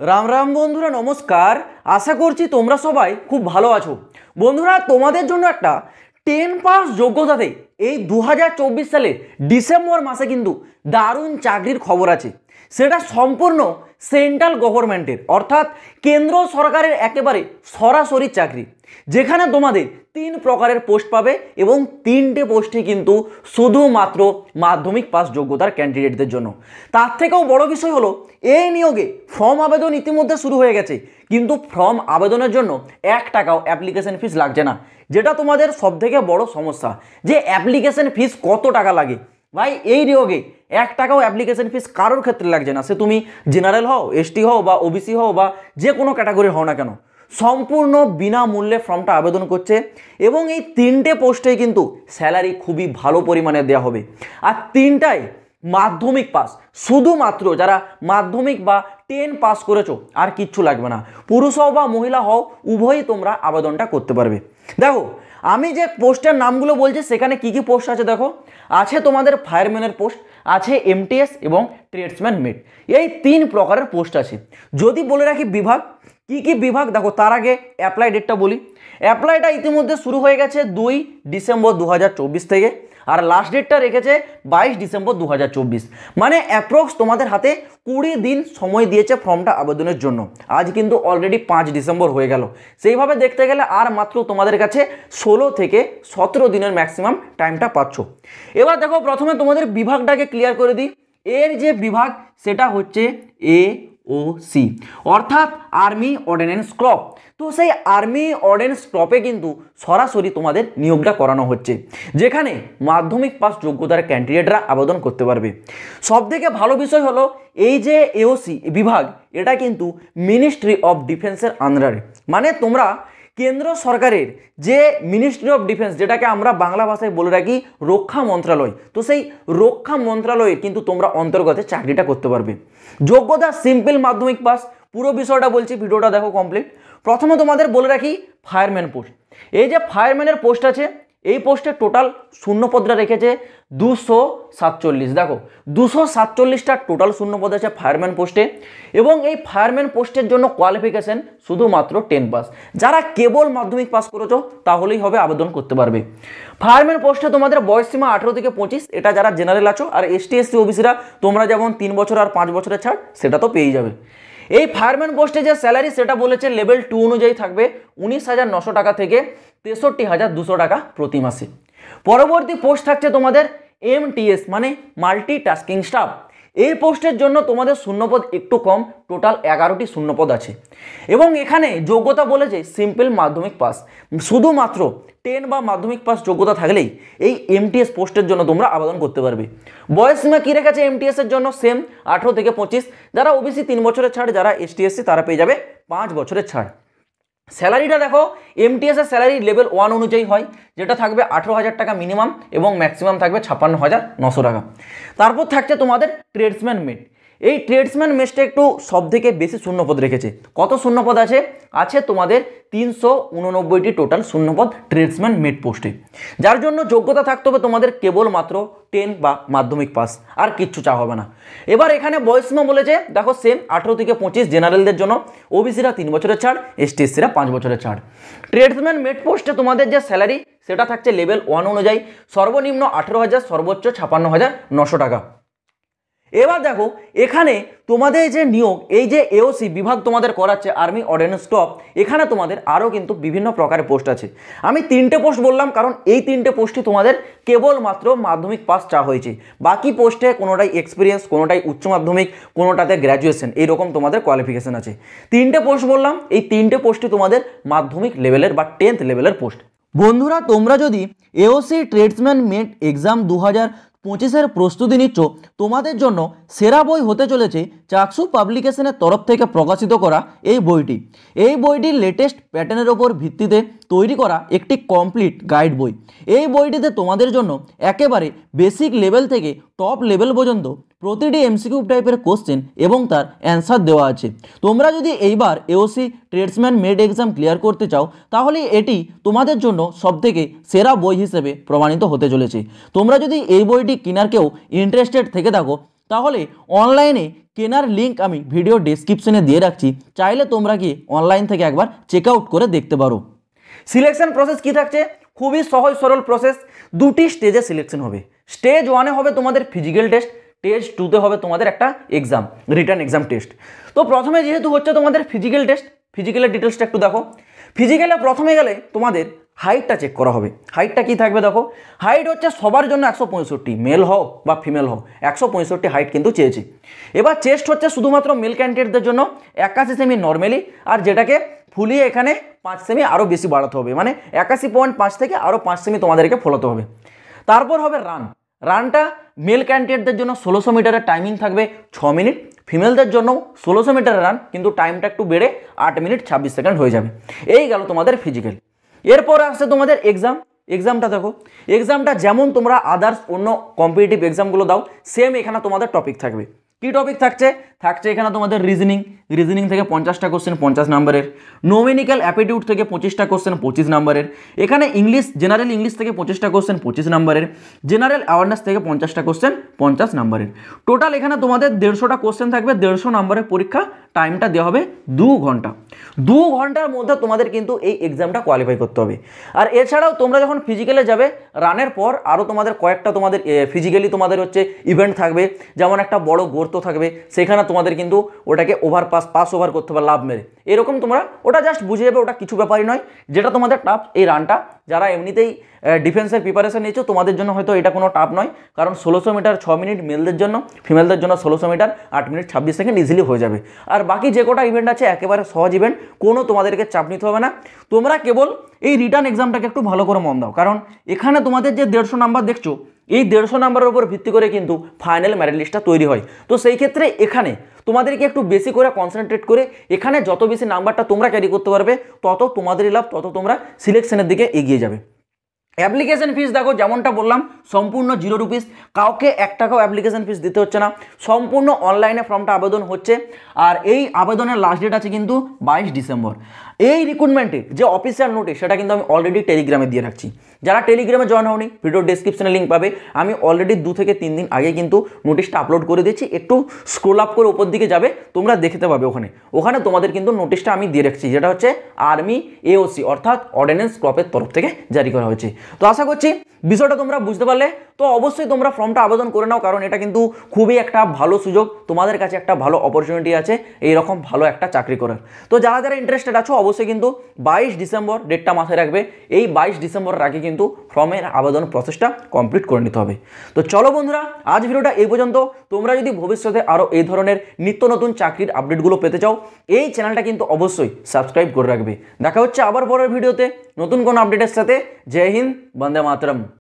রাম রাম বন্ধুরা, নমস্কার। আশা করছি তোমরা সবাই খুব ভালো আছো। বন্ধুরা, তোমাদের জন্য একটা 10 পাস যোগ্যতাতে এই 2024 সালে ডিসেম্বর মাসে কিন্তু দারুণ চাকরির খবর আছে। সেটা সম্পূর্ণ সেন্ট্রাল গভর্নমেন্টের, অর্থাৎ কেন্দ্র সরকারের একেবারে সরাসরি চাকরি, যেখানে তোমাদের 3 প্রকারের পোস্ট পাবে এবং 3টে পোস্টই কিন্তু শুধুমাত্র মাধ্যমিক পাস যোগ্যতার ক্যান্ডিডেটদের জন্য। তার থেকেও বড় বিষয় হলো, এই নিয়োগে ফর্ম আবেদন ইতিমধ্যে শুরু হয়ে গেছে, কিন্তু ফর্ম আবেদনের জন্য 1 টাকাও অ্যাপ্লিকেশন ফিস লাগছে না, যেটা তোমাদের সবথেকে বড় সমস্যা যে অ্যাপ্লিকেশন ফিস কত টাকা লাগে। ভাই, এই নিয়োগে 1 টাকাও অ্যাপ্লিকেশন ফিস কারোর ক্ষেত্রে লাগছে না, সে তুমি জেনারেল হও, এসটি হও বা ওবিসি হও বা যে কোনো ক্যাটাগরির হও না কেন, সম্পূর্ণ বিনামূল্যে ফর্মটা আবেদন করছে। এবং এই 3টে পোস্টে কিন্তু স্যালারি খুবই ভালো পরিমাণে দেওয়া হবে, আর 3টাই মাধ্যমিক পাস। শুধুমাত্র যারা মাধ্যমিক বা 10 পাস করেছো, আর কিচ্ছু লাগবে না। পুরুষ হও বা মহিলা হও, উভয়ই তোমরা আবেদনটা করতে পারবে। দেখো, আমি যে পোস্টের নামগুলো বলছি সেখানে কি কি পোস্ট আছে দেখো। আছে তোমাদের ফায়ারম্যানের পোস্ট, আছে এমটিএস এবং ট্রেডসম্যান মেট, এই 3 প্রকারের পোস্ট আছে। যদি বলে রাখি বিভাগ, কি কি বিভাগ দেখো, তার আগে অ্যাপ্লাই ডেটটা বলি। অ্যাপ্লাইটা ইতিমধ্যে শুরু হয়ে গেছে 2 ডিসেম্বর 2024 থেকে, আর লাস্ট ডেটটা রেখেছে 22 ডিসেম্বর 2024। মানে অ্যাপ্রক্স তোমাদের হাতে 20 দিন সময় দিয়েছে ফর্মটা আবেদনের জন্য। আজ কিন্তু অলরেডি 5 ডিসেম্বর হয়ে গেল। সেইভাবে দেখতে গেলে আর মাত্র তোমাদের কাছে 16 থেকে 17 দিনের ম্যাক্সিমাম টাইমটা পাচ্ছ। এবার দেখো, প্রথমে তোমাদের বিভাগটাকে ক্লিয়ার করে দিই। এর যে বিভাগ সেটা হচ্ছে AOC, অর্থাৎ আর্মি অর্ডিন্যান্স ক্রপ। তো সেই আর্মি অর্ডিন্যান্স ক্রপে কিন্তু সরাসরি তোমাদের নিয়োগটা করানো হচ্ছে, যেখানে মাধ্যমিক পাস যোগ্যতার ক্যান্ডিডেটরা আবেদন করতে পারবে। সবথেকে ভালো বিষয় হলো, এই যে AOC বিভাগ, এটা কিন্তু মিনিস্ট্রি অফ ডিফেন্সের আন্ডারে। মানে তোমরা কেন্দ্র সরকারের যে মিনিস্ট্রি অফ ডিফেন্স, যেটাকে আমরা বাংলা ভাষায় বলে রাখি রক্ষা মন্ত্রণালয়, তো সেই রক্ষা মন্ত্রণালয়ের কিন্তু তোমরা অন্তর্গতে চাকরিটা করতে পারবে। যোগ্যতা সিম্পল মাধ্যমিক পাস। পুরো বিষয়টা বলছি, ভিডিওটা দেখো কমপ্লিট। প্রথমে তোমাদের বলে রাখি ফায়ারম্যান পোস্ট। এই যে ফায়ারম্যানের পোস্ট আছে, এই পোস্টে টোটাল শূন্যপদটা রেখেছে 247। দেখো, 247টা টোটাল শূন্যপদ আছে ফায়ারম্যান পোস্টে। এবং এই ফায়ারম্যান পোস্টের জন্য কোয়ালিফিকেশন শুধুমাত্র 10 পাস। যারা কেবল মাধ্যমিক পাস করেছো তাহলেই হবে, আবেদন করতে পারবে। ফায়ারম্যান পোস্টে তোমাদের বয়সসীমা 18 থেকে 25, এটা যারা জেনারেল আছো। আর এসটি এসসি ওবিসিরা তোমরা যেমন 3 বছর আর 5 বছরের ছাড় সেটা তো পেয়েই যাবে। এই ফায়ারম্যান পোস্টে যে স্যালারি সেটা বলেছে লেভেল 2 অনুযায়ী থাকবে 19,900 টাকা থেকে 63,200 টাকা প্রতি মাসে। পরবর্তী পোস্ট থাকছে তোমাদের MTS, মানে মাল্টিটাস্কিং স্টাফ। এই পোস্টের জন্য তোমাদের শূন্যপদ একটু কম, টোটাল 11টি শূন্যপদ আছে। এবং এখানে যোগ্যতা বলেছে সিম্পল মাধ্যমিক পাস। শুধুমাত্র 10 বা মাধ্যমিক পাস যোগ্যতা থাকলেই এই MTS পোস্টের জন্য তোমরা আবেদন করতে পারবে। বয়সসীমা কী রেখেছে MTS এর জন্য? সেম 18 থেকে 25। যারা ওবিসি 3 বছরের ছাড়, যারা ST SC তারা পেয়ে যাবে 5 বছরের ছাড়। স্যালারিটা দেখো, MTS এর স্যালারি লেভেল 1 অনুযায়ী হয়, যেটা থাকবে 18,000 টাকা মিনিমাম এবং ম্যাক্সিমাম থাকবে 56,900 টাকা। তারপর থাকছে তোমাদের ট্রেডসম্যান মেট। এই ট্রেডসম্যান মেটটা একটু সবথেকে বেশি শূন্যপদ রেখেছে। কত শূন্যপদ আছে? আছে তোমাদের 389টি টোটাল শূন্যপদ ট্রেডসম্যান মেট পোস্টে, যার জন্য যোগ্যতা থাকতে হবে তোমাদের কেবলমাত্র 10 বা মাধ্যমিক পাস, আর কিচ্ছু চা হবে না। এবার এখানে বয়সসীমা বলেছে দেখো সেম 18 থেকে 25 জেনারেলদের জন্য, ওবিসিরা 3 বছরের ছাড়, ST SCরা 5 বছরের ছাড়। ট্রেডসম্যান মেট পোস্টে তোমাদের যে স্যালারি সেটা থাকছে লেভেল 1 অনুযায়ী, সর্বনিম্ন 18,000, সর্বোচ্চ 56,900 টাকা। এবার দেখো, এখানে তোমাদের যে নিয়োগ, এই যে AOC বিভাগ তোমাদের করাচ্ছে আর্মি অর্ডিন্যান্স ক্রপ, এখানে তোমাদের আরও কিন্তু বিভিন্ন প্রকারের পোস্ট আছে। আমি 3টে পোস্ট বললাম কারণ এই 3টে পোস্টই তোমাদের কেবলমাত্র মাধ্যমিক পাস চা হয়েছে। বাকি পোস্টে কোনোটাই এক্সপিরিয়েন্স, কোনোটাই উচ্চ মাধ্যমিক, কোনোটাতে গ্র্যাজুয়েশন, এইরকম তোমাদের কোয়ালিফিকেশন আছে। 3টে পোস্ট বললাম, এই 3টে পোস্টই তোমাদের মাধ্যমিক লেভেলের বা 10th লেভেলের পোস্ট। বন্ধুরা, তোমরা যদি AOC ট্রেডসম্যান মেট এক্সাম 2025-এর প্রস্তুতি নিচ্ছ, তোমাদের জন্য সেরা বই হতে চলেছে চাকসু পাবলিকেশনের তরফ থেকে প্রকাশিত করা এই বইটি। এই বইটির লেটেস্ট প্যাটার্নের ওপর ভিত্তিতে তৈরি করা একটি কমপ্লিট গাইড বই। এই বইটিতে তোমাদের জন্য একেবারে বেসিক লেভেল থেকে টপ লেভেল পর্যন্ত প্রতিটি MCQ টাইপের কোশ্চেন এবং তার অ্যান্সার দেওয়া আছে। তোমরা যদি এইবার AOC ট্রেডসম্যান মেট এক্সাম ক্লিয়ার করতে চাও, তাহলে এটি তোমাদের জন্য সবথেকে সেরা বই হিসেবে প্রমাণিত হতে চলেছে। তোমরা যদি এই বইটি কেনার কেউ ইন্টারেস্টেড থেকে থাকো, তাহলে অনলাইনে কেনার লিঙ্ক আমি ভিডিও ডেসক্রিপশনে দিয়ে রাখছি, চাইলে তোমরা কি অনলাইন থেকে একবার চেক আউট করে দেখতে পারো। সিলেকশন প্রসেস কি থাকছে? খুবই সহজ সরল প্রসেস। দুটি স্টেজে সিলেকশন হবে। স্টেজ 1-এ হবে তোমাদের ফিজিক্যাল টেস্ট, স্টেজ 2-তে হবে তোমাদের একটা এক্সাম, রিটার্ন এক্সাম টেস্ট। তো প্রথমে যেহেতু হচ্ছে তোমাদের ফিজিক্যাল টেস্ট, ফিজিক্যালের ডিটেলসটা একটু দেখো। ফিজিক্যালে প্রথমে গেলে তোমাদের হাইটটা চেক করা হবে। হাইটটা কি থাকবে দেখো, হাইট হচ্ছে সবার জন্য 165, মেল হোক বা ফিমেল হোক 165 হাইট কিন্তু চেয়েছি। এবার চেস্ট হচ্ছে শুধুমাত্র মেল ক্যান্ডিডেটদের জন্য 81 সেমি নর্মালি, আর যেটাকে ফুলিয়ে এখানে 5 সেমি আরও বেশি বাড়াতে হবে, মানে 81.5 থেকে আরও 5 সেমি তোমাদেরকে ফলাতে হবে। তারপর হবে রানটা মেল ক্যান্ডিডেটদের জন্য 1600 মিটারের টাইমিং থাকবে 6 মিনিট, ফিমেলদের জন্য 1600 মিটারের রান, কিন্তু টাইমটা একটু বেড়ে 8 মিনিট 26 সেকেন্ড হয়ে যাবে। এই গেল তোমাদের ফিজিক্যাল। এরপর আসছে তোমাদের এক্সামটা দেখো। এক্সামটা যেমন তোমরা আদার্স অন্য কম্পিটিটিভ এক্সামগুলো দাও, সেম এখানে তোমাদের টপিক থাকবে। কি টপিক থাকছে এখানে তোমাদের রিজনিং থেকে 50টা কোশ্চেন 50 নম্বরের, নোমেনিক্যাল অ্যাপটিটিউড থেকে 25টা কোশ্চেন 25 নম্বরের, এখানে জেনারেল ইংলিশ থেকে 25টা কোশ্চেন 25 নম্বরের, জেনারেল অ্যাওয়ারনেস থেকে 50টা কোশ্চেন 50 নম্বরের। টোটাল এখানে তোমাদের 150টা কোশ্চেন থাকবে, 150 নম্বরের পরীক্ষা। টাইমটা দেওয়া হবে 2 ঘন্টা। 2 ঘন্টার মধ্যে তোমাদের কিন্তু এই এক্সামটা কোয়ালিফাই করতে হবে। আর এছাড়াও তোমরা যখন ফিজিক্যালে যাবে, রানের পর আরও তোমাদের কয়েকটা তোমাদের ফিজিক্যালি তোমাদের হচ্ছে ইভেন্ট থাকবে, যেমন একটা বড় গর্ত থাকবে, সেখানে তোমাদের কিন্তু ওটাকে পাস ওভার করতে হবে লাভ মেরে, এরকম তোমরা ওটা জাস্ট বুঝে যাবে, ওটা কিছু ব্যাপারই নয়। যেটা তোমাদের টাফ এই রানটা, যারা এমনিতেই ডিফেন্সের প্রিপারেশন নিয়েছো তোমাদের জন্য হয়তো এটা কোনো টাফ নয়, কারণ 1600 মিটার 6 মিনিট মেলদের জন্য, ফিমেলদের জন্য 1600 মিটার 8 মিনিট 26 সেকেন্ড ইজিলি হয়ে যাবে। আর বাকি যে কটা ইভেন্ট আছে একেবারে সহজ ইভেন্ট, কোনো তোমাদেরকে চাপ নিতে হবে না। তোমরা কেবল এই রিটার্ন এক্সামটাকে একটু ভালো করে মন দাও, কারণ এখানে তোমাদের যে 150 নাম্বার দেখছো, এই 150 নাম্বারের উপর ভিত্তি করে কিন্তু ফাইনাল মেরিট লিস্টটা তৈরি হয়। তো সেই ক্ষেত্রে এখানে তোমাদেরকে একটু বেশি করে কনসেন্ট্রেট করে, এখানে যত বেশি নাম্বারটা তোমরা ক্যারি করতে পারবে তত তোমাদেরই লাভ, তত তোমরা সিলেকশনের দিকে এগিয়ে যাবে। অ্যাপ্লিকেশন ফিস দেখো, যেমনটা বললাম সম্পূর্ণ 0 রুপিস, কাউকে 1 টাকাও অ্যাপ্লিকেশন ফিস দিতে হচ্ছে না, সম্পূর্ণ অনলাইনে ফর্মটা আবেদন হচ্ছে। আর এই আবেদনের লাস্ট ডেট আছে কিন্তু 22 ডিসেম্বর। এই রিক্রুটমেন্টের যে অফিসিয়াল নোটিশ সেটা কিন্তু আমি অলরেডি টেলিগ্রামে দিয়ে রাখছি। যারা টেলিগ্রামে জয়েন হওনি, ভিডিও ডেসক্রিপশনে লিঙ্ক পাবে। আমি অলরেডি 2 থেকে 3 দিন আগে কিন্তু নোটিশটা আপলোড করে দিয়েছি, একটু স্ক্রোল আপ করে উপর দিকে যাবে, তোমরা দেখতে পাবে ওখানে তোমাদের কিন্তু নোটিশটা আমি দিয়ে রাখছি, যেটা হচ্ছে আর্মি এওসি অর্থাৎ অর্ডিন্যান্স ক্রপের তরফ থেকে জারি করা হয়েছে। তো আশা করছি বিষয়টা তোমরা বুঝতে পারলে। তো অবশ্যই তোমরা ফর্মটা আবেদন করে নাও, কারণ এটা কিন্তু খুবই একটা ভালো সুযোগ, তোমাদের কাছে একটা ভালো অপরচুনিটি আছে এইরকম ভালো একটা চাকরি করার। তো যারা যারা ইন্টারেস্টেড আছো অবশ্যই কিন্তু 22 ডিসেম্বর ডেটটা মাথায় রাখবে। এই 22 ডিসেম্বরের আগে কিন্তু ফর্মের আবেদন প্রসেসটা কমপ্লিট করে নিতে হবে। তো চলো বন্ধুরা, আজ ভিডিওটা এই পর্যন্ত। তোমরা যদি ভবিষ্যতে আরও এই ধরনের নিত্য নতুন চাকরির আপডেটগুলো পেতে চাও, এই চ্যানেলটা কিন্তু অবশ্যই সাবস্ক্রাইব করে রাখবে। দেখা হচ্ছে আবার পরের ভিডিওতে নতুন কোনো আপডেটের সাথে। জয় হিন্দ, বন্দে মাতরম।